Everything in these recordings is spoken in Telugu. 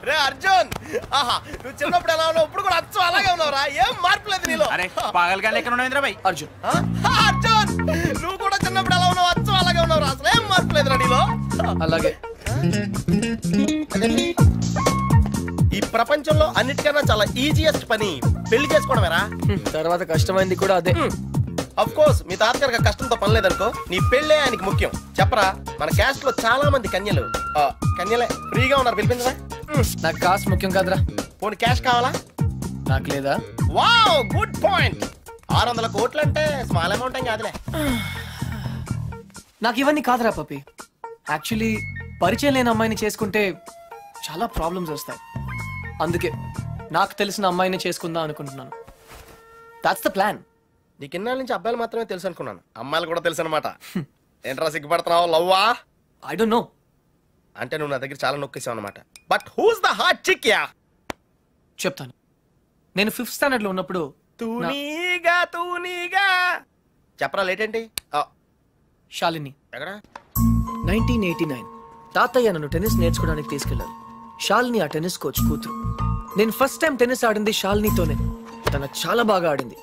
రే అర్జున్, ఆహా నువ్వు చిన్నప్పుడు ఎలా ఉన్నావు ఇప్పుడు కూడా అచ్చం అలాగే ఉన్నావురా, ఏం మార్పు లేదు నీలో. అరే పాగల్గా ఎక్కడ ఉన్నావు ఇంద్రబాయ్? అర్జున్ అర్జున్ నువ్వు కూడా చిన్నప్పుడు ఎలా ఉన్నావు అచ్చం అలాగే ఉన్నావురా, అసలు ఏం మార్పు లేదురా నీలో. అలాగే ఈ ప్రపంచంలో అన్నిటికన్నా చాలా ఈజియెస్ట్ పని పెళ్లి చేసుకోవడమేరా. తర్వాత కష్టమైంది కూడా అదే. అఫ్ కోర్స్ మీ తాతగారికి కష్టంతో పని లేదనుకో, నీ పెళ్ళే ఆయనకి ముఖ్యం. చెప్పరా, మన క్యాస్ట్ లో చాలా మంది కన్యలు కన్యలే ఫ్రీగా ఉన్నారు, పిలిపించరా. నాకు కాస్ట్ ముఖ్యం కాదురా. పోనీ క్యాష్ కావాలా? నాకు లేదా? Wow good point. 600 కోట్లు అంటే స్మాల్ అమౌంట్ ఏం కాదులే. నాకు ఇవన్నీ కాదురా పప్పి. యాక్చువల్లీ పరిచయం లేని అమ్మాయిని చేసుకుంటే చాలా ప్రాబ్లమ్స్ వస్తాయి. అందుకే నాకు తెలిసిన అమ్మాయిని చేసుకుందాం అనుకుంటున్నాను. That's the plan. నీకు ఇన్నాళ్ళ నుంచి అబ్బాయిలు మాత్రమే తెలుసు అనుకున్నాను, అమ్మాయిలు కూడా తెలుసు అనమాట. ఏంట్రా సిగ్గుపడుతున్నావు? లవ్వా? I don't know. అంటే నువ్వు నా దగ్గర చాలా నొక్కేసావు అనమాట. But who's the hot chick? Yeah చెప్తాను. నేను 5th స్టాండర్డ్ లో ఉన్నప్పుడు తూనీగా తూనీగా చెప్పరా. లేట్ ఏంటి? శాలిని. ఎక్కడ? 1989 తాతయ్య నన్ను టెన్నిస్ నేర్చుకోవడానికి తీసుకెళ్లారు. శాలిని ఆ టెన్నిస్ కోచ్ కూతురు. నేను ఫస్ట్ టైం టెన్నిస్ ఆడింది శాలినితోనే. తన చాలా బాగా ఆడింది,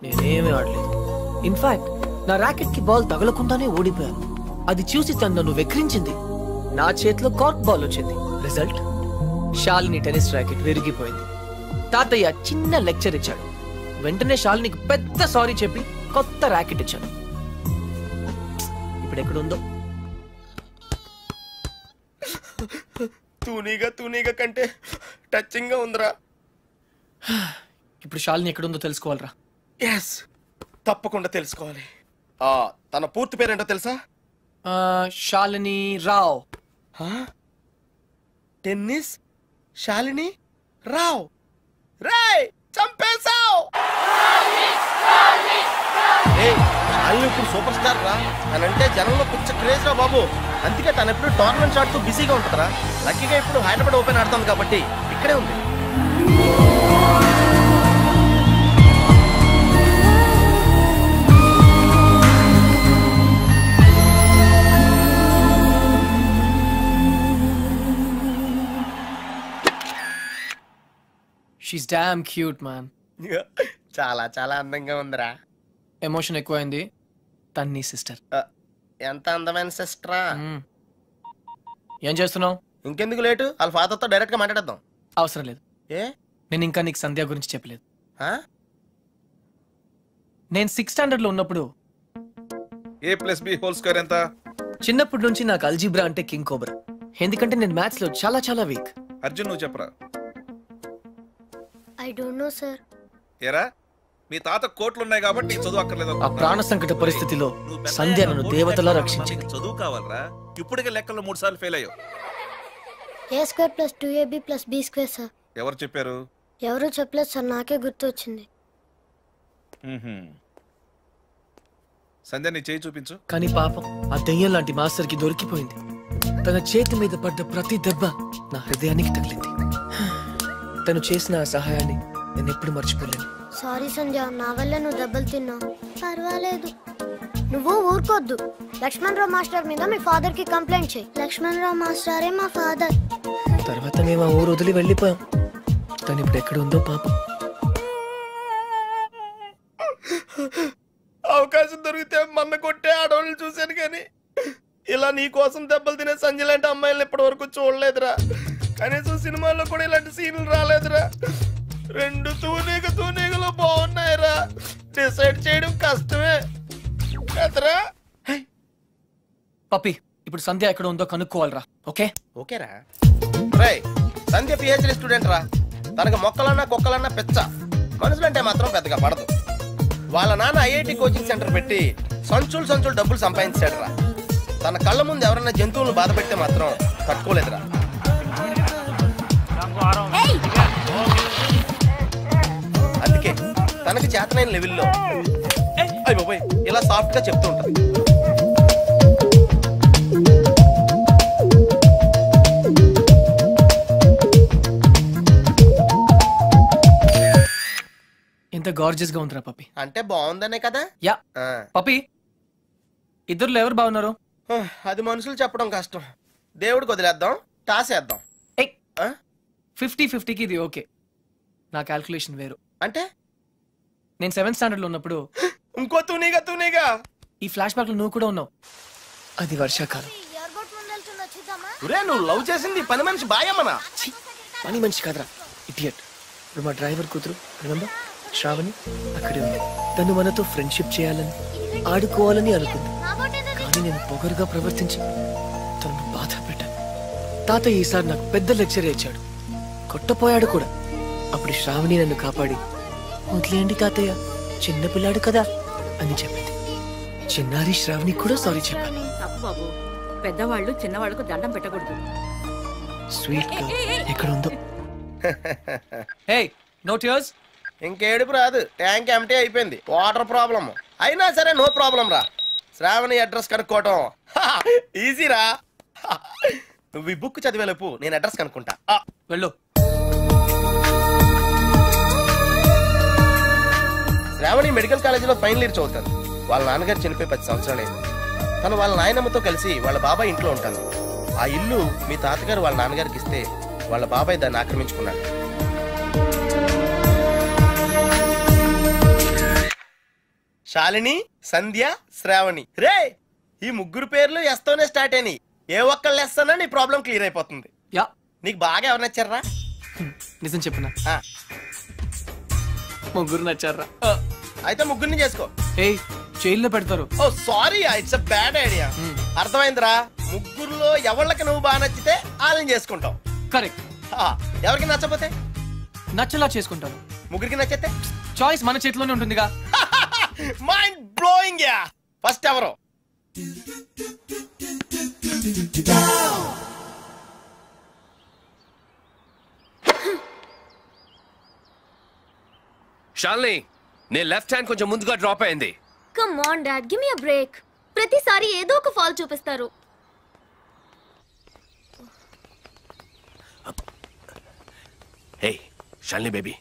నేనేమీ ఆడలేదు. ఇన్ఫాక్ట్ నా ర్యాకెట్ కి బాల్ తగలకుండానే ఓడిపోయాను. అది చూసి తను నన్ను వెక్రించింది. నా చేతిలో కార్క్ బాల్ వచ్చింది. రిజల్ట్, శాలిని టెన్నిస్ ర్యాకెట్ విరిగిపోయింది. తాతయ్య చిన్న లెక్చర్ ఇచ్చాడు. వెంటనే శాలినికి పెద్ద సారీ చెప్పి కొత్త ర్యాకెట్ ఇచ్చాను. ఇప్పుడు ఎక్కడుందో. తూనీగా తూనీగా కంటే టచింగ్ గా ఉందిరా. ఇప్పుడు శాలిని ఎక్కడుందో తెలుసుకోవాలరా. ఎస్, తప్పకుండా తెలుసుకోవాలి. తన పూర్తి పేరేంటో తెలుసా? శాలిని రావ్. టెన్నిస్ శాలిని రావ్. రేయ్ చంపేశావ్. శాలిని ఇప్పుడు సూపర్ స్టార్ రా. తనంటే జనంలో పిచ్చ క్రేజ్ రా బాబు. అందుకే తను ఎప్పుడు టోర్నమెంట్స్ ఆడుతూ బిజీగా ఉంటుందిరా. లక్కీగా ఇప్పుడు హైదరాబాద్ ఓపెన్ ఆడుతుంది కాబట్టి ఇక్కడే ఉంది. She's damn cute, man. చాలా చాలా అందంగా ఉందిరా. ఎమోషన్ ఎక్కువైంది. తన్ని సిస్టర్. ఎంత అందమైన సిస్టరా. ఏం చేస్తున్నావు? ఇంకెందుకు లేటు, వాళ్ళ ఫాదర్తో డైరెక్ట్ గా మాట్లాడేద్దాం. అవసరం లేదు. ఏ? నేను ఇంకా నీకు సంధ్య గురించి చెప్పలేదు. నేను 6th స్టాండర్డ్ లో ఉన్నప్పుడు a+b² ఎంత? చిన్నప్పటి నుంచి నాకు అల్జీబ్రా అంటే కింగ్ కోబ్రా. ఎందుకంటే నేను మ్యాథ్స్ లో చాలా చాలా వీక్. అర్జున్ నువ్వు చెప్పరా. I don't know, sir. ఏరా మీ తాత కోట్లు ఉన్నాయి కాబట్టి చదువు అక్కర్లేదు. ఆ ప్రాణ సంకట పరిస్థితిలో సంధ్య నన్ను దేవతలా రక్షించింది. చదువు కావాలరా. ఇప్పటికే లెక్కల్లో 3 సార్లు ఫెయిల్ అయ్యావు. a² + 2ab + b², sir. ఎవరు చెప్పారు? ఎవరు చెప్పలేదు సార్, నాకే గుర్తు వచ్చింది. సంధ్య నీ చేయి చూపించు. కానీ పాపం ఆ దెయ్యం లాంటి మాస్టర్ కి దొరికిపోయింది. తన చేతి మీద పడ్డ ప్రతి దెబ్బ నా హృదయానికి తగిలింది. తను చేసిన ఆ సహాయాన్ని నేను ఎప్పుడు మర్చిపోలేను. సారీ సంధ్య, నా వల్ల నువ్వు దెబ్బలు తిన్నావు. పర్వాలేదు, నువ్వు ఊరుకోద్దు. లక్ష్మణరావు మాస్టర్ మీద మీ ఫాదర్ కి కంప్లైంట్ చేయి. లక్ష్మణరావు మాస్టరే మా ఫాదర్. తర్వాత మేము ఆ ఊరు వదిలి వెళ్ళిపోయాం. తను ఇప్పుడు ఎక్కడ ఉందో పాపం. అవకాశం దొరికితే మన్న కొట్టే ఆడవాళ్ళు చూశాను, కానీ ఇలా నీ కోసం దెబ్బలు తినే సంజయ్ లాంటి అమ్మాయిలను ఇప్పటి వరకు చూడలేదురా. కనీసం సినిమాల్లో కూడా ఇలాంటి సీన్లు రాలేదురా. 2 తూనీగలు బాగున్నాయిరా. డిసైడ్ చేయడం కష్టమే కదరా. పప్పి, ఇప్పుడు సంధ్య ఎక్కడ ఉందో కనుక్కోవాలరా. ఓకే ఓకేరా. రేయ్, సంధ్య పిహెచ్డి స్టూడెంట్ రా. తనకు మొక్కలన్నా కుక్కలన్నా పిచ్చ. మనుషులంటే మాత్రం పెద్దగా పడదు. వాళ్ళ నాన్న ఐఐటి కోచింగ్ సెంటర్ పెట్టి సంచులు డబ్బులు సంపాదించాడు రా. తన కళ్ళ ముందు ఎవరైనా జంతువులను బాధ పెడితే మాత్రం తట్టుకోలేదురా. అందుకే తనకి చేతనైన లెవెల్లో ఇలా సాఫ్ట్ గా చెప్తూ ఉంటుంది. ఎంత గార్జియస్ గా ఉందిరా పప్పి. అంటే బాగుందనే కదా. యా పప్పి, ఇద్దరులో ఎవరు బాగున్నారు? అది మనుషులు చెప్పడం కష్టం. దేవుడికి వదిలేద్దాం, టాస్ వేద్దాం. 50-50కి ఇది ఓకే. నా క్యాల్కులేషన్ వేరు. అంటే నేను 7th స్టాండర్డ్ లో ఉన్నప్పుడు ఇంకో తూనీగా ఈ ఫ్లాష్ బ్యాక్ లో నువ్వు కూడా ఉన్నావు. అది వర్షాకాలం. నువ్వు లవ్ చేసింది పని మనిషి బాయమ్మనా? పని మనిషి కాదురా, ఇడియట్. ఇప్పుడు మా డ్రైవర్ కూతురు రిమెంబర్ శ్రావణి అక్కడే ఉంది. తను మనతో ఫ్రెండ్షిప్ చేయాలని ఆడుకోవాలని అనుకుంది. కానీ నేను పొగరుగా ప్రవర్తించి తనను బాధ పెట్టాను. తాతయ్య ఈసారి నాకు పెద్ద లెక్చర్ ఇచ్చాడు, కొట్టపోయాడు కూడా. అప్పుడు శ్రావణి నన్ను కాపాడి వదిలేయండి తాతయ్య, చిన్నపిల్లాడు కదా అని చెప్పింది. చిన్నారి శ్రావణి కూడా సారీ చెప్పాను. తప్పు బాబు, పెద్దవాళ్ళు చిన్నవాళ్ళకు దండం పెట్టకూడదు. స్వీట్ గా ఎక్కడ ఉందో. Hey no tears. ఇంకేడుపు రాదు, ట్యాంక్ ఎంటీ అయిపోయింది. వాటర్ ప్రాబ్లం అయినా సరే నో ప్రాబ్లం రా. శ్రావణి అడ్రస్ కనుక్కోవటం ఈజీరా. నువ్వు ఈ బుక్ చదివేలోపు నేను అడ్రస్ కనుక్కుంటా. వెళ్ళు. శ్రావణి మెడికల్ కాలేజీలో ఫైనల్ ఇయర్ చదువుతాను. వాళ్ళ నాన్నగారు చనిపోయి 10 సంవత్సరాలైంది. తను వాళ్ళ నాయనమ్మతో కలిసి వాళ్ళ బాబాయ్ ఇంట్లో ఉంటాను. ఆ ఇల్లు మీ తాతగారు వాళ్ళ నాన్నగారికి ఇస్తే వాళ్ళ బాబాయ్ దాన్ని ఆక్రమించుకున్నాడు. శాలిని, సంధ్య, శ్రావణి. రే ఈ ముగ్గురు పేర్లు ఎస్తోనే స్టార్ట్ అయినాయి. ఏ ఒక్కళ్ళు ఎస్తానో నీ ప్రాబ్లం క్లియర్ అయిపోతుంది. యా, నీకు బాగా ఎవరు నచ్చారా? నిజం చెప్పనా? ముగ్గురు నచ్చారా? అయితే ముగ్గురిని చేసుకో. ఏయ్ జైల్లో పెడతారు. Oh sorry, it's a bad idea. అర్థమైందిరా? ముగ్గురులో ఎవళ్ళకి నువ్వు బాగా నచ్చితే వాళ్ళని చేసుకుంటావు. కరెక్ట్. ఎవరికి నచ్చపోతే నచ్చలా చేసుకుంటాను. ముగ్గురికి నచ్చితే చాయిస్ మన చేతిలోనే ఉంటుందిగా. Mind blowing yeah. ఫస్ట్ ఎవరు? షాలిని, నీ లెఫ్ట్ హ్యాండ్ కొంచెం ముందుగా డ్రాప్ అయింది. Come on dad, give me a break. ప్రతిసారి ఏదో ఒక ఫాల్ చూపిస్తారు. హే షాలిని బేబీ,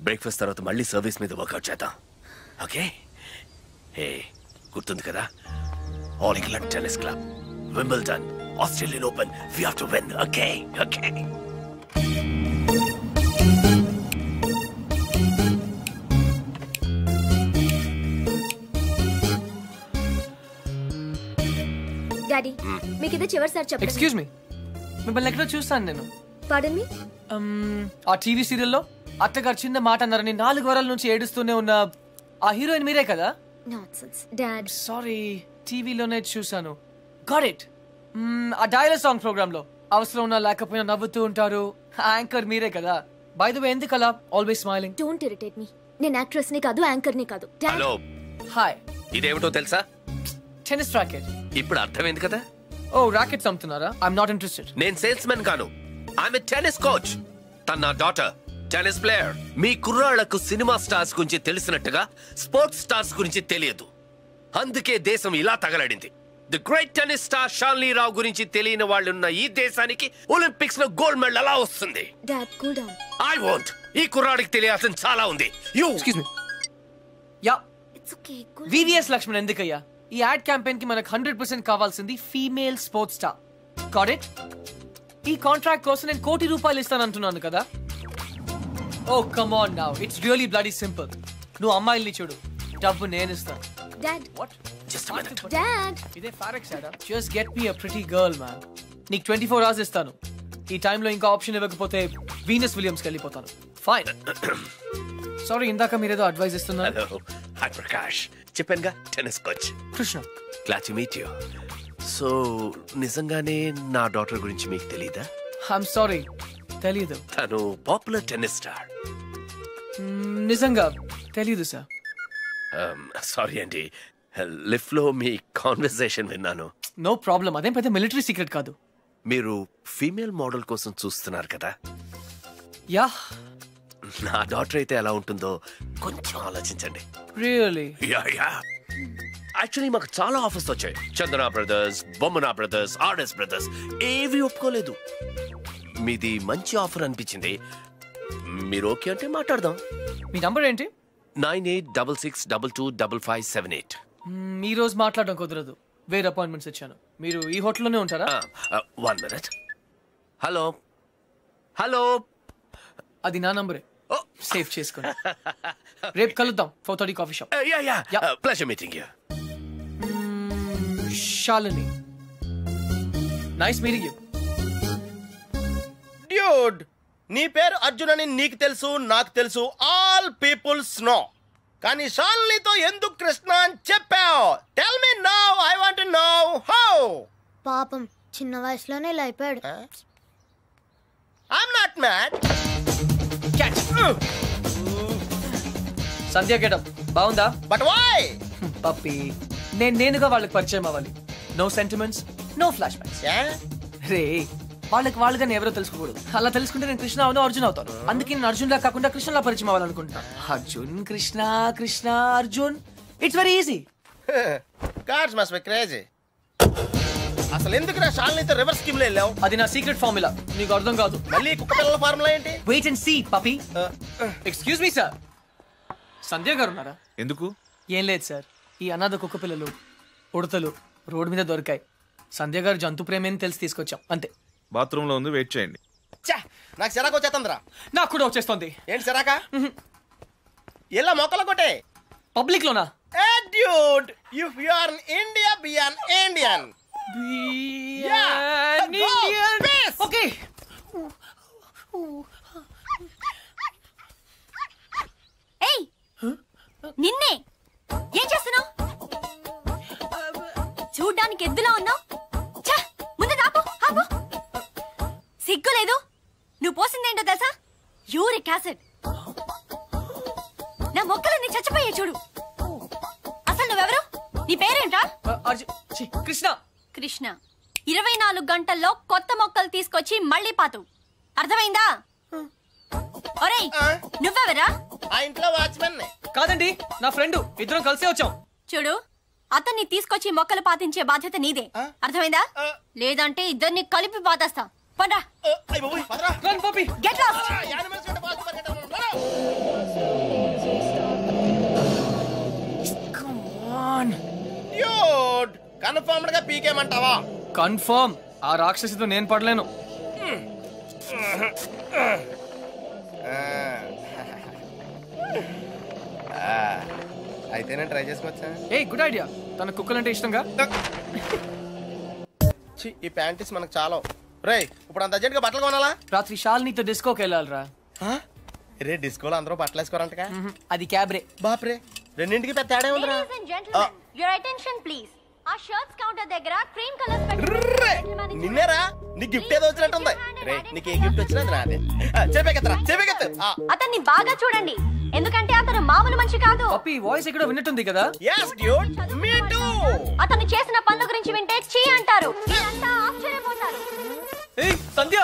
బ్రేక్ఫాస్ట్ తర్వాత మళ్ళీ సర్వీస్ మీద వర్కౌట్ చేద్దాం, ఓకే? హే గుర్తుంది కదా, All England Tennis Club, Wimbledon, Australian Open, we have to win, okay? Okay. Daddy మీకు ఇది చివరిసారి చెప్పండి. ఎక్స్క్యూజ్ మీ, మిమ్మల్ని ఎక్కడో చూస్తాను నేను. పాడన్ మీ. ఆ టీవీ సీరియల్లో అత్తగారు చిన్న మాట అన్నారని 4 వారాల నుంచి ఏడుస్తూనే ఉన్న ఆ హీరోయిన్ మీరే కదా? Nonsense dad. సారీ, టీవీలోనే చూసాను. Got it. ఆ డైలాగ్ సాంగ్ ప్రోగ్రామ్ లో అవసరం ఉన్నా లేకపోయినా నవ్వుతూ ఉంటారు. యాంకర్ మీరే కదా? బై ద వే, ఎందుకలా always smiling? Don't irritate me. నేను యాక్ట్రెస్ ని కాదు, యాంకర్ ని కాదు. Hello, hi. ఇదేమిటో తెలుసా? Tennis racket. ఇప్పుడు అర్థమైంది కదా? ఓ రాకెట్స్ అమ్ముతున్నారా? I'm not interested. నేను సేల్స్ మెన్ కాను, ఐఎమ్ ఎ టెన్నిస్ కోచ్. తన నా డాటర్ టెన్నిస్ ప్లేయర్. మీ కుర్రాళ్లకు సినిమా స్టార్స్ గురించి తెలిసినట్టుగా స్పోర్ట్స్ స్టార్స్ గురించి తెలియదు. అందుకే దేశం ఇలా తగలడింది. The great tennis star Shalini Rao గురించి తెలియని వాళ్ళున్న ఈ దేశానికి ఒలింపిక్స్ లో గోల్డ్ మెడల్ ఎలా వస్తుంది? Dad cool down. I want. ఈ కుర్రాడికి తెలియాల్సిన చాలా ఉంది. You excuse me. Yeah, it's okay. VVS Laxman ఎందుకయ్యా? ఈ యాడ్ క్యాంపెయిన్ కి మనకు 100% కావాల్సింది female sports star. Got it? ఈ కాంట్రాక్ట్ కోసం నేను ₹1 కోటి ఇస్తానంటున్నాను కదా. Oh come on now, it's really bloody simple. నువ్వు అమ్మాయిల్ని చూడు, డబ్బు నేను ఇస్తాను. Dad. What? Just minute. Dad. ఇదే ఫారెక్స్ యాడా? Just get me a pretty girl man. నీకు 24 hours ఇస్తాను. ఈ టైంలో ఇంకా ఆప్షన్ ఇవ్వకపోతే వీనస్ విలియమ్స్కి వెళ్ళిపోతాను. ఫైన్. సారీ, ఇందాక మీరేదో అడ్వైస్ ఇస్తున్నారు. Hello, hi Prakash. చెప్పానుగా, tennis coach Krishna. Glad to meet you. So నిజంగానే నా డాటర్ గురించి మీకు తెలీదా? ఐఎమ్ సారీ, తెలీదు. తను పాపులర్ టెన్నిస్ స్టార్. నిజంగా తెలీదు సార్. సారీ అండి, లిఫ్ట్ లో మీ కాన్వర్సేషన్ విన్నాను. నో ప్రాబ్లం, అదేం పెద్ద మిలిటరీ సీక్రెట్ కాదు. మీరు ఫీమేల్ మోడల్ కోసం చూస్తున్నారు కదా? యా. నా డాటర్ అయితే ఎలా ఉంటుందో కొంచెం ఆలోచించండి. రియల్లీ? Yeah yeah. యాక్చువల్లీ మాకు చాలా ఆఫర్స్ వచ్చాయి. చందన బ్రదర్స్, బొమ్మనా బ్రదర్స్, ఆర్ఎస్ బ్రదర్స్, ఏవి ఒప్పుకోలేదు. మీది మంచి ఆఫర్ అనిపించింది. మీరు ఓకే అంటే మాట్లాడదాం. మీ నంబర్ ఏంటి? 9866225578. ఈ రోజు మాట్లాడడం కుదరదు. వేరే అపాయింట్మెంట్స్ ఇచ్చాను. మీరు ఈ హోటల్లోనే ఉంటారా? 1 minute. హలో హలో, అది నా నంబరే, సేవ్ చేసుకోండి. రేపు కలుద్దాం 4:30 coffee shop. Yeah pleasure meeting you. Shalini, nice meeting you. Dude, నీ పేరు అర్జున్ అని నీకు తెలుసు, నాకు తెలుసు, ఆల్ పీపుల్స్ నో. కానీ శాలినితో ఎందుకు కృష్ణ అని చెప్పావు? Tell me now, I want to know how. పాపం చిన్న వయసులోనే ఇలా అయిపోయాడు. I'm not mad. Sandhya getup బాగుందా? But why? పప్పి, నేనుగా వాళ్ళకి పరిచయం అవ్వాలి. No sentiments, no flashbacks. రే, వాళ్ళకి ఎవరో తెలుసుకోకూడదు. అలా తెలుసుకుంటే నేను కృష్ణ అవును, అర్జున్ అవుతాను. అందుకే నేను అర్జున్ లా కాకుండా కృష్ణలా పరిచయం అవ్వాలనుకుంటా. Arjun Krishna, Krishna Arjun, it's very easy. Cars must be crazy. అసలు ఎందుకు నా శాలినితో రివర్స్ స్కీమ్ లో వెళ్ళావు? అది నా సీక్రెట్ ఫార్ములా, నీకు అర్థం కాదు. మళ్ళీ కుక్క పిల్లల ఫార్ములా ఏంటి? వెయిట్ అండ్ సీ పప్పి. ఎక్స్క్యూజ్ మీ సార్, సంధ్య గారు ఉన్నారా? ఎందుకు? ఏం లేదు సార్, ఈ అనాథ కుక్క పిల్లలు ఉడతలు రోడ్డు మీద దొరికాయి. సంధ్య గారు జంతు ప్రేమని తెలిసి తీసుకొచ్చాం, అంతే. బాత్రూమ్ లో ఉంది, వెయిట్ చేయండి. నాకు సిరాకు వచ్చేస్తుందిరా. నాకు కూడా వచ్చేస్తుంది. ఏంటి సిరాక? ఇలా మొక్కలు కొట్టే పబ్లిక్ లోనా? Dude, if you are in India, be an Indian. Okay. ఏయ్, నిన్నే ఏం చేస్తున్నావు? చూడ్డానికి ఎద్దులా ఉన్నావు. ముందు ఆపు ఆపు. సిగ్గు లేదు? నువ్వు పోసిందేంటో తెలుసా? Uric acid. నా మొక్కలన్నీ చచ్చిపోయాయి చూడు. అసలు నువ్వెవరు? నీ పేరేంటా? కృష్ణ. కృష్ణ 24 గంటల్లో కొత్త మొక్కలు తీసుకొచ్చి మళ్ళీ పాతు. అర్థమైందా? ఒరేయ్, నువ్వెవరా? ఆ ఇంట్లో వాచ్మెన్. కాదండి, నా ఫ్రెండ్. ఇద్దరం కలిసే వచ్చాం. చూడు, అతన్ని తీసుకొచ్చి మొక్కలు పాతించే బాధ్యత నీదే. అర్థమైందా? లేదంటే ఇద్దరిని కలిపి పాతేస్తా. పండ్రా. Get lost. కన్ఫర్మ్డ్ గా పీకేమంటావా? కన్ఫర్మ్. ఆ రాక్షసితో నేను పడలేను. అయితే నేను ట్రై చేసుకోవచ్చా? A good idea. తన కుక్కలంటే ఇష్టంగా. ఈ ప్యాంటీస్ మనకు చాలా. రే, ఇప్పుడు అంత అర్జెంట్ గా బట్టలు కొనాలా? రాత్రి శాలినితో డిస్కోకి వెళ్ళాలిరా. రే, డిస్కోలో అందరూ బట్టలు వేసుకోరంటగా. అది క్యాబ్రే. బాప్రే, రెండింటికి పెద్ద తేడా ఉందిరా. Ladies and gentlemen, your attention please. ఆ షర్ట్స్ కౌంటర్ దగ్గర క్రీమ్ కలర్స్ పెట్టి నిన్నేరా, నీ గిఫ్ట్ ఏదో వచ్చినట్టుంది. రే, నీకు ఏ గిఫ్ట్ వచ్చినా నాదే. చెప్పేకెత్తరా. అతన్ని బాగా చూడండి, ఎందుకంటే అతను మామూలు మనిషి కాదు. పప్పి వాయిస్ ఎక్కడో విన్నట్టుంది కదా. yes dude, me too. అతను చేసిన పనుల గురించి వింటే చీ అంటారు. మీరంతా ఆశ్చర్యపోతారు. ఏయ్ సంధ్య.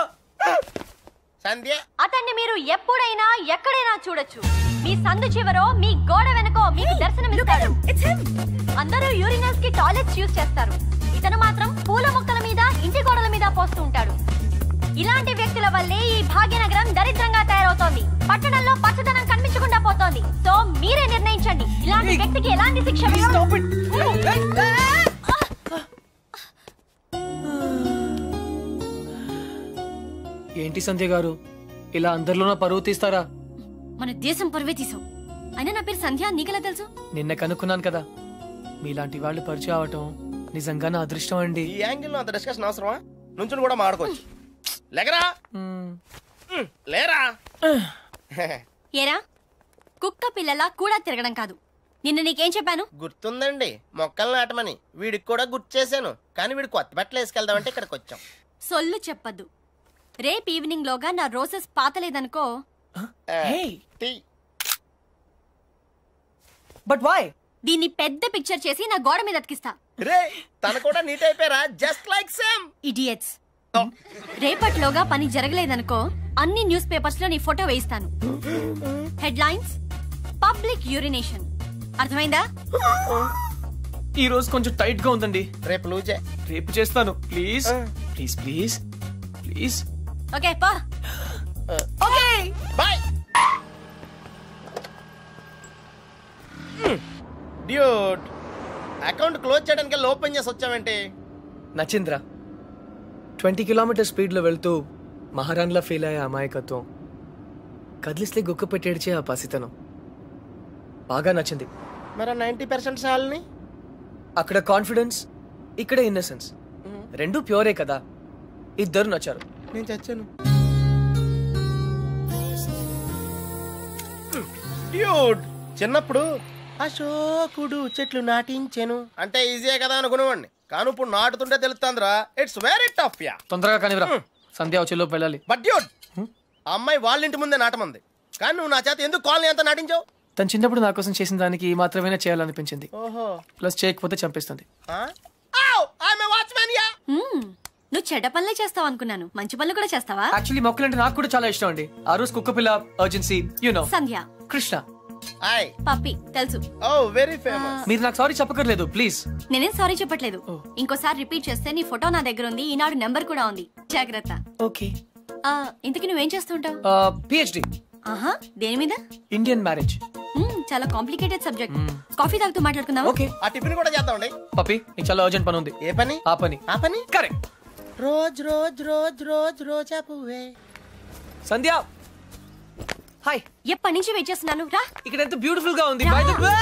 సంధ్య, అతన్ని మీరు ఎప్పుడైనా ఎక్కడైనా చూడొచ్చు. మీ సందు చివరో, మీ గోడ వెనకో మీకు దర్శనమిస్తాడు. అందరూ యూరినల్స్ కి టాయిలెట్స్ యూజ్ చేస్తారు. ఇతను మాత్రం పూల మొక్కల మీద, ఇంటి గోడల మీద పోస్తూ ఉంటాడు. ఇలాంటి వ్యక్తుల వల్లే ఈ భాగ్యనగరం దరిద్రంగా తయారవుతోంది. పట్టణంలో పచ్చదనం కనిపించకుండా పోతోంది. సో మీరే నిర్ణయించండి, ఇలాంటి వ్యక్తికి ఎలాంటి శిక్ష. ఏంటి సంధ్య గారు, ఇలా అందరిలోనూ పరువు తీస్తారా? మన దేశం పరువే తీసావు. అయినా నా పేరు సంధ్య, నీకెలా తెలుసు? నిన్న కనుక్కున్నాను కదా. మీలాంటి వాళ్ళు పరిచయం అవటం నిజంగా నా అదృష్టం అండి. ఈ యాంగిల్ లో అంత డిస్కషన్ అవసరమా? నుంచుని కూడా మాడుకోవచ్చు. లేకరా, లేరా. ఏరా, కుక్క పిల్లలా కూడా తిరగడం కాదు. నిన్న నీకేం చెప్పాను? గుర్తుందండి, మొక్కలు నాటమని. వీడికి కూడా గుర్తు చేశాను, కానీ వీడు కొత్త బట్టలు వేసుకెళ్దామంటే ఇక్కడికి వచ్చాం. సొల్లు చెప్పద్దు. రేపు ఈవినింగ్ లోగా నా రోజెస్ పాతలేదనుకో. But why? దీన్ని పెద్ద పిక్చర్ చేసి నా గోడ మీద అతికిస్తా. రే, తన కూడా నీట్ అయిపోయారా? Just like same. ఇడియట్స్. రేపట్లోగా పని జరగలేదనుకో, అన్ని న్యూస్ పేపర్స్ లో నీ ఫోటో వేయిస్తాను. Headlines, public urination. అర్థమైందా? ఈ రోజు కొంచెం టైట్ గా ఉందండి. రేపు లూజే. రేపు చేస్తాను. Please please please please. Okay పా. Okay bye. Dude, account close చేయడానికి ఓపెన్ చేసి వచ్చామంటే నచ్చింద్రా 20 కిలోమీటర్ స్పీడ్లో వెళ్తూ మహారాణ్లా ఫీల్ అయ్యే అమాయకత్వం, కదిలిస్తే గుక్క పెట్టేడ్చే ఆ పసితనం బాగా నచ్చింది. మరి 90% సాల్ని అక్కడ కాన్ఫిడెన్స్, ఇక్కడ ఇన్నసెన్స్, రెండు ప్యూరే కదా. ఇద్దరు నచ్చారు. నేను చచ్చాను. డ్యూడ్, చిన్నప్పుడు అశోకుడు చెట్లు నాటించెను అంటే ఈజీయే కదా అనుకునేవాడిని, కానీ ఇప్పుడు నాటుతుంటే తెలుస్తుందిరా, ఇట్స్ వెరీ టఫ్ యా. తొందరగా కానివ్వరా, సంధ్య వచ్చేలో వెళ్ళాలి. బట్ డ్యూడ్, ఆ అమ్మాయి వాళ్ళ ఇంటి ముందే నాటమంది, కానీ నువ్వు నా చేత ఎందుకు కాలనీ అంతా నాటించావు? తను చిన్నప్పుడు నా కోసం చేసిన దానికి ఈ మాత్రమే చేయాలనిపించింది. ఓహో, ప్లస్ చేయకపోతే చంపేస్తుంది. నువ్వు చెడ్డ పనులే చేస్తావు అనుకున్నాను, మంచి పనులు కూడా చేస్తావా? యాక్చువల్లీ మొక్కలంటే నాకు కూడా చాలా ఇష్టం అండి. ఆ రోజు కుక్క పిల్ల, అర్జెన్సీ, యు నో, సంధ్య, కృష్ణ, పప్పి తెలుసు. ఓ వెరీ ఫేమస్. మీరు నాకు సారీ చెప్పకర్లేదు ప్లీజ్. నేనేం సారీ చెప్పట్లేదు. ఇంకోసారి రిపీట్ చేస్తే నీ ఫోటో నా దగ్గర ఉంది, ఈనాడు నెంబర్ కూడా ఉంది, జాగ్రత్త. ఓకే. ఇంతకీ నువ్వేం చేస్తుంటావు? పిహెచ్డి. ఆహా, దేని మీద? Indian marriage. చాలా కాంప్లికేటెడ్ సబ్జెక్ట్. కాఫీ తాగుతూ మాట్లాడుకుందాం. ఓకే. ఆ టిఫిన్ కూడా చేద్దామండి. పప్పి, నీకు చాలా అర్జెంట్ పని ఉంది. ఏ పని? ఆ పని. ఆ పని correct. Rose rose rose rose రోజా పువ్వే. సంధ్య, హాయ్. ఎప్పటి నుంచి వెయిట్ చేస్తున్నాను, రా. ఇక్కడ ఎంత బ్యూటిఫుల్ గా ఉంది. By the way,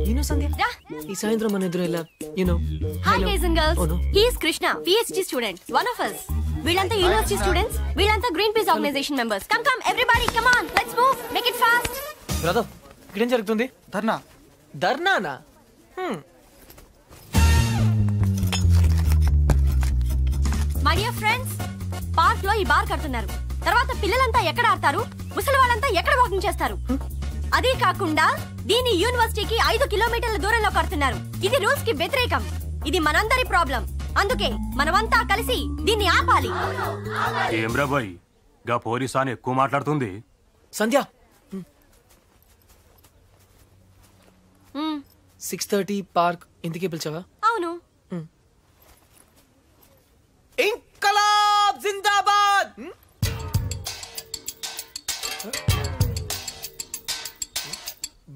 you know Sandhya, రా. ఈ సాయంత్రం మన ఎదురు ఎలా, you know. Hi guys and girls, he is Krishna, PhD student, one of us. వీళ్ళంతా యూనివర్సిటీ స్టూడెంట్స్, వీళ్ళంతా Greenpeace organisation members. Come come everybody, come on, let's move, make it fast. Brother, ఇక్కడ ఏం జరుగుతుంది? ధర్నా. ధర్నానా? మై డియర్ ఫ్రెండ్స్, పార్క్ లో ఈ బార్ కడుతున్నారు. తర్వాత పిల్లలంతా ఎక్కడ ఆడతారు, ముసలి వాళ్ళంతా ఎక్కడ వాకింగ్ చేస్తారు? అదే కాకుండా దీని యూనివర్సిటీకి 5 కిలోమీటర్ల దూరంలో కడుతున్నారు. ఇది రూల్స్ కి వ్యతిరేకం. ఇది మనందరి ప్రాబ్లం. అందుకే మనమంతా కలిసి దీన్ని ఆపాలి. ఏమ్రా బాయ్, గా పోలీసాని ఎక్కువ మాట్లాడుతుంది. సంధ్య, 6:30 పార్క్ ఇందుకే పిలిచావా? అవును. ఇంకలాబ్ జిందాబాద్.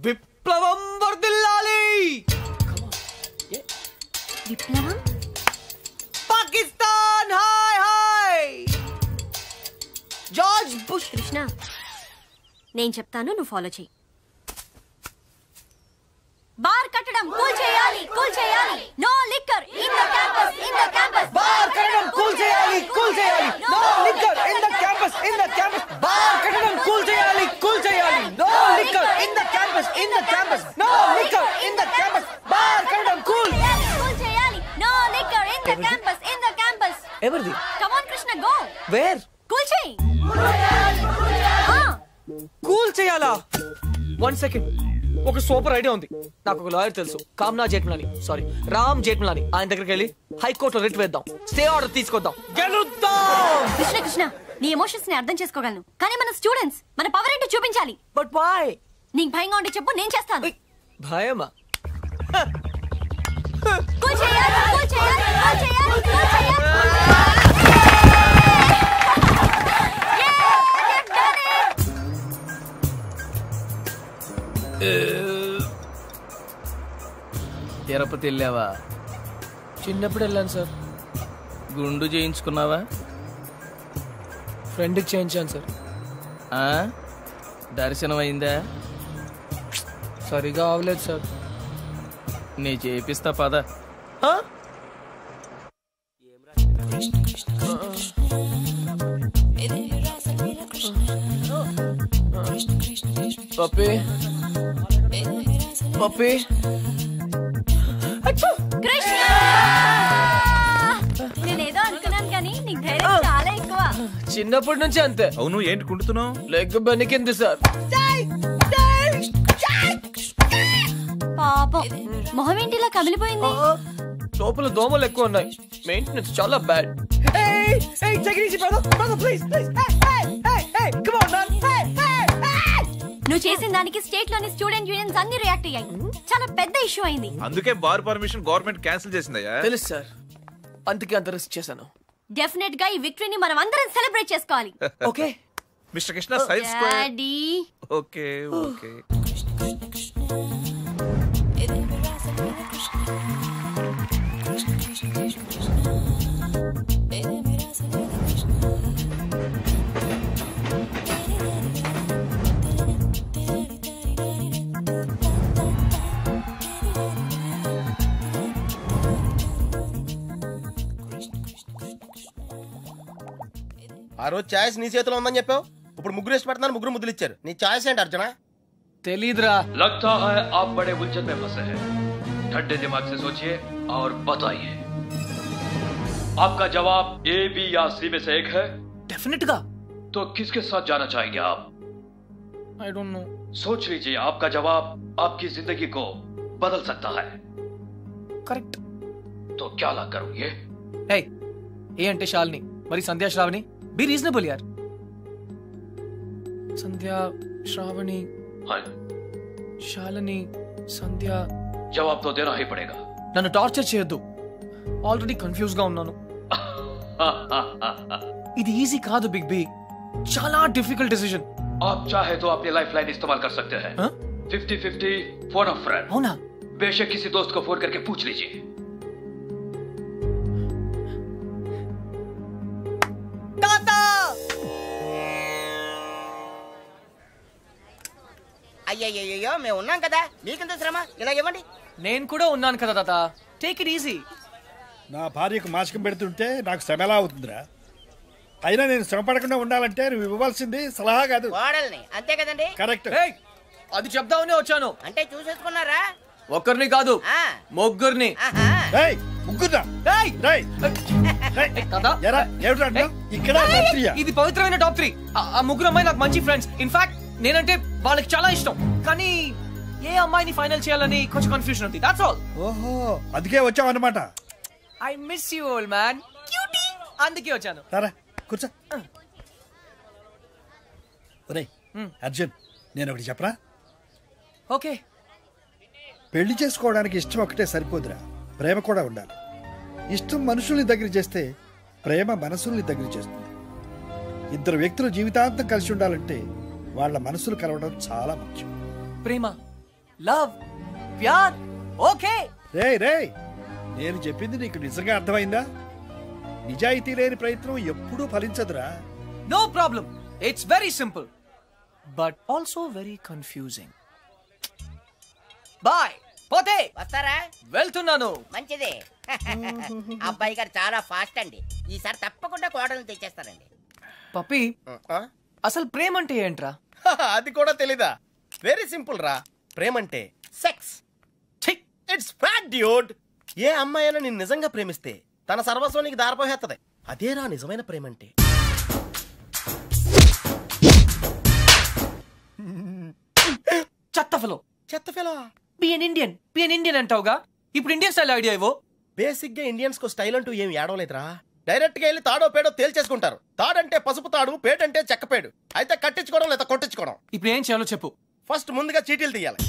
విప్లవం వర్ధిల్లాలి. విప్లవం? Pakistan hi hi. George bush. Krishna, నేను చెప్తాను, నువ్వు ఫాలో చెయ్యి. బార్ కట్టడం కూల్ చేయాలి, కూల్ చేయాలి. No liquor in the campus, in the campus. Bar కట్టడం కూల్ చేయాలి, కూల్ చేయాలి. No liquor in the campus, in the campus. Bar కట్టడం కూల్ చేయాలి, కూల్ చేయాలి. No liquor in the campus, in the campus. No liquor in the campus. Bar కట్టడం కూల్ చేయాలి. No liquor in the campus, in the campus. ఎవరిది? Come on Krishna, go. Where? Cool చేయి. కూల్ చేయాలా? 1 సెకండ్. ఒక సూపర్ ఐడియా ఉంది. నాకు ఒక లాయర్ తెలుసు, కామ్నా జేట్మలాని, సారీ రామ్ జేట్మలాని. ఆయన దగ్గరికి వెళ్ళి హైకోర్టులో రిట్ వేద్దాం, స్టే ఆర్డర్ తీసుకొద్దాం, గెలుద్దాం. కృష్ణ కృష్ణ, నీ ఎమోషన్స్ ని అర్థం చేసుకోగలను, కానీ మన స్టూడెంట్స్ మన పవర్ ఏంటో చూపించాలి. But why? నీకు భయంగా ఉంటే చెప్పు, నేను చేస్తాను. భయమా? కూల్ చేయాలి, కూల్ చేయాలి, కూల్ చేయాలి, కూల్ చేయాలి. తిరుపతి వెళ్ళావా? చిన్నప్పుడు వెళ్ళాను సార్. గుండు చేయించుకున్నావా? ఫ్రెండ్కి చేయించాను సార్. దర్శనం అయిందా? సరిగా అవలేదు సార్. నీ చేపిస్తా పద. పప్పి, పప్పి. కృష్ణ, నేనేదో అనుకున్నాను కానీ నీకు ధైర్యం చాలా ఎక్కువ. చిన్నప్పటి నుంచి అంతే. అవును, ఏంటి కుంటున్నావు? Leg బెనికింది sir. పాపం, మొహం ఏంటిలా కమిలిపోయింది? లోపల దోమలు ఎక్కువ ఉన్నాయి, మెయింటెనెన్స్ చాలా బ్యాడ్. నువ్వు చేసిన దానికి స్టేట్ లోని స్టూడెంట్ యూనియన్స్ అన్ని రియాక్ట్ అయ్యాయి. చాలా పెద్ద ఇష్యూ అయింది. అందుకే బార్ పర్మిషన్ గవర్నమెంట్ క్యాన్సిల్ చేసిందయ్యా. తెలుసు సార్, అందుకే అంత రిస్క్ చేశాను. డెఫినెట్ గా ఈ విక్టరీని మనం అందరం సెలబ్రేట్ చేసుకోవాలి. Okay mister Krishna, science square. Daddy, okay okay. ఆ రోజు ఛాయిస్ నీ చేతిలో ఉందని చెప్పావు, ఇప్పుడు ముగ్గురు ఇష్టపడుతున్నాను, ముగ్గురు ముద్దులు ఇచ్చారు. నీ ఛాయిస్ ఏంటి అర్జున? తెలీదురా. लगता है आप बड़े उलझन में फंसे हैं. ठंडे दिमाग से सोचिए और बताइए. आपका जवाब ए, बी या सी में से एक है. डेफिनेट गा. तो किसके साथ जाना चाहेंगे आप? I don't know. सोच लीजिए, आपका जवाब आपकी जिंदगी को बदल सकता है. करेक्ट. तो क्या ला करोगे? हे, ए అంటే శాలిని, మరి సంధ్యా శ్రావణి. బి రీజనబుల్ యార్. సంధ్యా శ్రావణి, हाँ, శాలిని, సంధ్యా. जवाब तो देना ही पड़ेगा. నన్ను టార్చర్ చేయొద్దు, ఆల్రెడీ కన్ఫ్యూజ్ గా ఉన్నాను. ఇది ఈజీ కాదు బిగ్ బి, చాలా డిఫికల్ట్ డిసిజన్. आप चाहे तो अपनी लाइफ लाइन इस्तेमाल कर सकते हैं. 50-50 फोन ऑफ फ्रेंड. అవునా? बेशक किसी दोस्त को फोन करके पूछ लीजिए. అయ్యయ్యో మేము ఉన్నాం కదా, మీకెంత శ్రమ, ఇలా ఇవ్వండి. నేను కూడా ఉన్నాను కదా తాత, టేక్ ఇట్ ఈజీ. నా భార్యకు మాసికం పెడుతుంటే నాకు శ్రమ ఎలా అవుతుందిరా? అయినా నేను శ్రమ పడకుండా ఉండాలంటే నువ్వు ఇవ్వాల్సింది సలహా కాదు, కోడల్ని. అంతే కదండి? కరెక్ట్. అది చెప్దామనే వచ్చాను. అంటే చూసేసుకున్నారా? ఒక్కరిని కాదు, ముగ్గురిని. ముగ్గురా? ఇక్కడ ఇది పవిత్రమైన టాప్ 3. ఆ ముగ్గురు అమ్మాయి నాకు మంచి ఫ్రెండ్స్. ఇన్ఫాక్ట్ నేనంటే వాళ్ళకి చాలా ఇష్టం, కానీ ఏ అమ్మాయిని ఫైనల్ చేయాలని కొంచెం కన్ఫ్యూజన్ ఉంది. That's all. ఓహో, అందుకే వచ్చావు అన్నమాట. I miss you old man. Cutie. అందుకే వచ్చాను. సరే కూర్చో. ఒరేయ్ అర్జున్, నేను ఒకటి చెప్పరా? ఓకే. పెళ్లి చేసుకోవడానికి ఇష్టం ఒకటే సరిపోదురా, ప్రేమ కూడా ఉండాలి. ఇష్టం మనుషుల్ని దగ్గర చేస్తే ప్రేమ మనసుల్ని దగ్గర చేస్తుంది. ఇద్దరు వ్యక్తులు జీవితాంతం కలిసి ఉండాలంటే వాళ్ళ మనసులు కలవడం చాలా ముఖ్యం. ప్రేమ, లవ్, ప్యార్. ఓకే రే, నేను చెప్పింది నీకు నిజంగా అర్థమైందా? నిజాయితీ లేని ప్రయత్నం ఎప్పుడూ ఫలించదురా. No problem, it's very simple but also very confusing. Bye. పోతే వస్తారా? వెళ్తున్నాను. మంచిది. అబ్బాయి గారు చాలా ఫాస్ట్ అండి, ఈసారి తప్పకుండా కోడల్ని తెచ్చేస్తారండి. పప్పి, అసలు ప్రేమ అంటే ఏంట్రా? అది కూడా తెలీదా? వెరీ సింపుల్ రా. ప్రేమంటే సెక్స్. It's fact dude. ఏ అమ్మాయి అయినా నిన్ను నిజంగా ప్రేమిస్తే తన సర్వస్వం నీకు దారిపోహేత్తది. అదేరా నిజమైన ప్రేమంటే. చెత్త ఫెలో. బి ఎన్ ఇండియన్ అంటావుగా, ఇప్పుడు ఇండియన్ స్టైల్ ఐడియా ఇవ్వు. బేసిక్ గా ఇండియన్స్ కు స్టైల్ అంటూ ఏం ఏడవలేదురా. డైరెక్ట్ గా వెళ్ళి తాడో పేడో తేల్చేసుకుంటారు. తాడంటే పసుపు తాడు, పేడంటే చెక్కపేడు. అయితే కట్టించుకోవడం లేదా కొట్టించుకోవడం. ఇప్పుడు ఏం చేయాలో చెప్పు. ఫస్ట్ ముందుగా చీటీలు తీయాలి.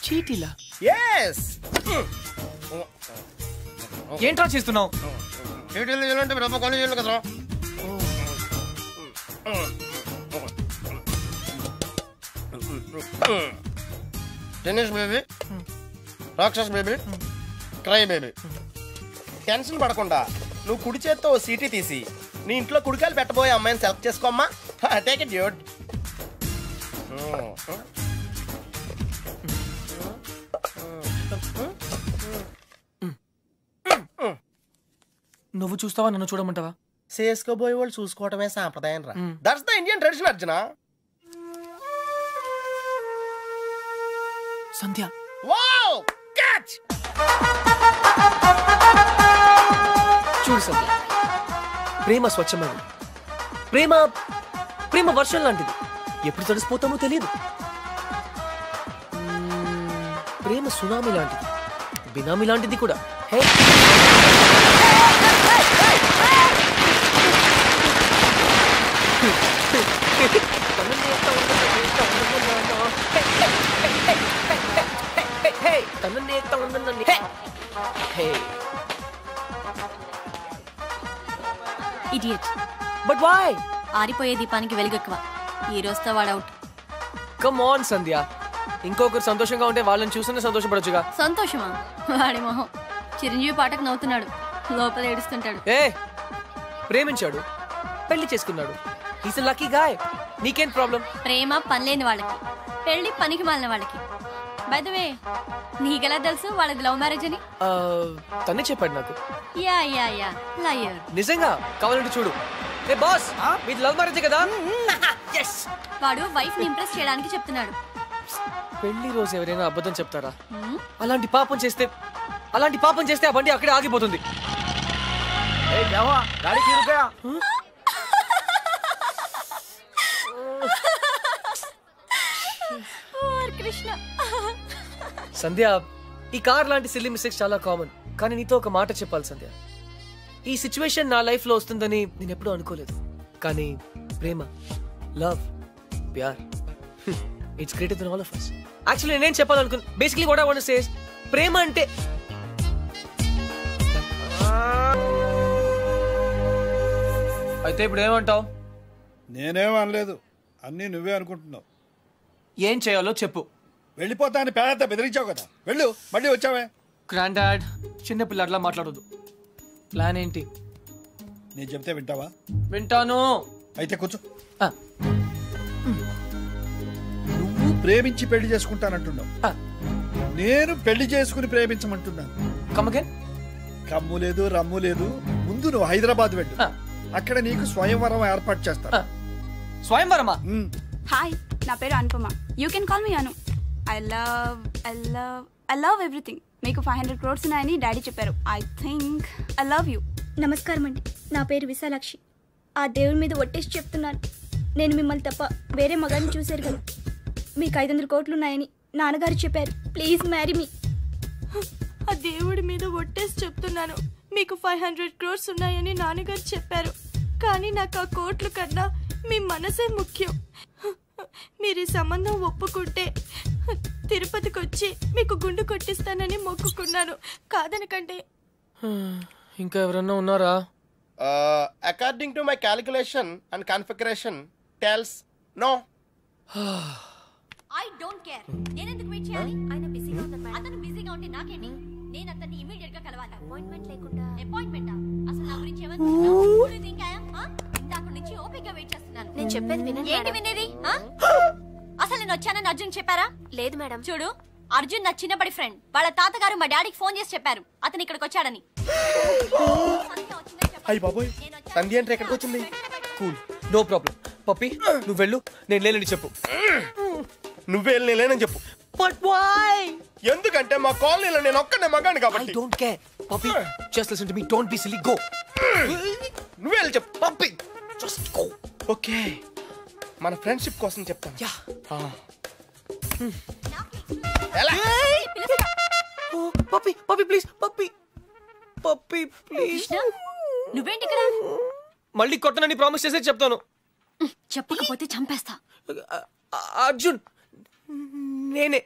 చీటీలా? ఎస్. ఏంట్రా చేస్తున్నావు? చీటీలు తీయాలంటే రూపాయి కొని చేయాలి కదరా. Tennis baby, rakshas baby, cry baby. Tension పడకుండా నువ్వు కుడి చేత్తో ఓ సీటీ తీసి నీ ఇంట్లో కుడికాయలు పెట్టబోయే అమ్మాయిని సెలెక్ట్ చేసుకోమ్మా. Take it dude. నువ్వు చూస్తావా, నన్ను చూడమంటావా? చేసుకోబోయే వాళ్ళు చూసుకోవటమే సాంప్రదాయం రా. That's the Indian tradition Arjuna. Sandhya. Wow, catch. చూడు సంధ్య, ప్రేమ స్వచ్ఛమైనది. ప్రేమ వర్షం లాంటిది, ఎప్పుడు తడిసిపోతామో తెలియదు. ప్రేమ సునామీ లాంటిది, బినామీ లాంటిది కూడా. Hey, idiot. But why? ఆరిపోయే దీపానికి వెలుగెక్కువ. ఈ రోజుతో వాడు అవుట్. కమ్ ఆన్ సంధ్య, ఇంకొకరు సంతోషంగా ఉంటే వాళ్ళని చూస్తేనే సంతోషపడొచ్చుగా. సంతోషమా? వాడి మొహం. చిరంజీవి పాటకు నవ్వుతున్నాడు, లోపల ఏడుస్తుంటాడు. ఏ, ప్రేమించాడు, పెళ్లి చేసుకున్నాడు. Is a lucky guy. నీకేం ప్రాబ్లం? ప్రేమ పనిలేని వాళ్ళకి, పెళ్లి పనికి మాలిన వాళ్ళకి. బై ద వే నీకెలా తెలుసు వాళ్ళది లవ్ మ్యారేజ్ అని? తనే చెప్పాడు నాకు. Yeah yeah yeah liar. నిజంగా కావాలంటే చూడు. ఏ బాస్, మీది లవ్ మ్యారేజ్ కదా? yes. వాడు వైఫ్ ని ఇంప్రెస్ చేయడానికి చెప్తున్నాడు. పెళ్లి రోజు ఎవరైనా అబద్ధం చెప్తారా? అలాంటి పాపం చేస్తే ఆ బండి అక్కడే ఆగిపోతుంది. కృష్ణ. సంధ్య, ఈ కార్ లాంటి సిల్లీ మిస్టేక్స్ చాలా కామన్. కానీ నీతో ఒక మాట చెప్పాలి సంధ్య. ఈ సిచ్యువేషన్ నా లైఫ్ లో వస్తుందని నేను ఎప్పుడూ అనుకోలేదు. కానీ ప్రేమ, లవ్, ప్యార్, it's greater than all of us. Actually నేనేం చెప్పాలనుకున్నా, basically what I want to say is ప్రేమ అంటే అయితే ఇప్పుడు ఏమంటావు? నేనేం అనలేదు, అన్నీ నువ్వే అనుకుంటున్నావు. ఏం చేయాలో చెప్పు. వెళ్ళిపోతా అని పేద బెదిరించావు కదా, వెళ్ళు. మళ్ళీ వచ్చావే. గ్రాండ్ డాడ్, చిన్నపిల్ల అట్లా మాట్లాడదు. ప్లాన్ ఏంటి? నేను చెప్తే వింటావా? వింటాను. అయితే కూర్చో. నువ్వు ప్రేమించి పెళ్లి చేసుకుంటానంటున్నావు, నేను పెళ్లి చేసుకుని ప్రేమించమంటున్నాను. కమ్ము లేదు, రమ్ము లేదు. ముందు నువ్వు హైదరాబాద్ వెళ్ళు, అక్కడ నీకు స్వయంవరం ఏర్పాటు చేస్తా. స్వయంవరమా? హాయ్, నా పేరు Anupama. You can call me Anu. I love everything. మీకు 500 crores ఉన్నాయని డాడీ చెప్పారు. I think I love you. నమస్కారం అండి, నా పేరు విశాలాక్షి. ఆ దేవుడి మీద ఒట్టేసి చెప్తున్నాను, నేను మిమ్మల్ని తప్ప వేరే మగాడిని చూశారు కదా. మీకు 500 కోట్లు ఉన్నాయని నాన్నగారు చెప్పారు. Please marry me. ఆ దేవుడి మీద ఒట్టేసి చెప్తున్నాను, మీకు 500 crores ఉన్నాయని నాన్నగారు చెప్పారు. కానీ నాకు ఆ కోట్లు కన్నా మీ మనసే ముఖ్యం. మీరు ఈ సంబంధం ఒప్పుకుంటే తిరుపతికి వచ్చి మీకు గుండు కొట్టిస్తానని మొక్కుకున్నాను. కాదనకండి. ఇంకా ఎవరన్నా ఉన్నారా? According to my calculation and configuration tells no. I don't care. నేను ఎందుకు వెయిట్ చేయాలి? ఆయన బిజీగా ఉన్నారు మేడం. అతను బిజీగా ఉంటే నాకేంటి? నేను అతన్ని ఇమిడియట్ గా కలవాలి. అపాయింట్మెంట్ లేకుండా. అపాయింట్మెంటా? అసలు నా గురించి ఇందాక నుంచి ఓపికగా వెయిట్ చేస్తున్నాను. నేను చెప్పేది వినండి. ఏంటి వినేది? అసలు నేను వచ్చానని అర్జున్ చెప్పారా? లేదు మేడం. చూడు, అర్జున్ నా చిన్నప్పటి ఫ్రెండ్. వాళ్ళ తాతగారు మా డాడీకి ఫోన్ చేసి చెప్పారు అతను ఇక్కడికి వచ్చాడని. అయ్య బాబోయ్, సంధ్య అంటే ఎక్కడికి వచ్చింది? Cool, no problem. పప్పి, నువ్వు వెళ్ళు, నేను లేనని చెప్పు. నువ్వే వెళ్ళి లేనని చెప్పు. But why? ఎందుకంటే మా కాలనీలో నేను ఒక్కనే మగాను కాబట్టి. I don't care. Pappi, just listen to me. Don't be silly. Go. నువ్వే వెళ్ళి చెప్పు. Pappi, just go. ఓకే, మన ఫ్రెండ్షిప్ కోసం చెప్తాను. Yeah. Pappi, Pappi please. Pappi, Pappi please. నువ్వేంటి ఇక్కడ? మళ్ళీ కొట్టనని ప్రామిస్ చేసే చెప్తాను. చెప్పకపోతే చంపేస్తా. అర్జున్, నేనే.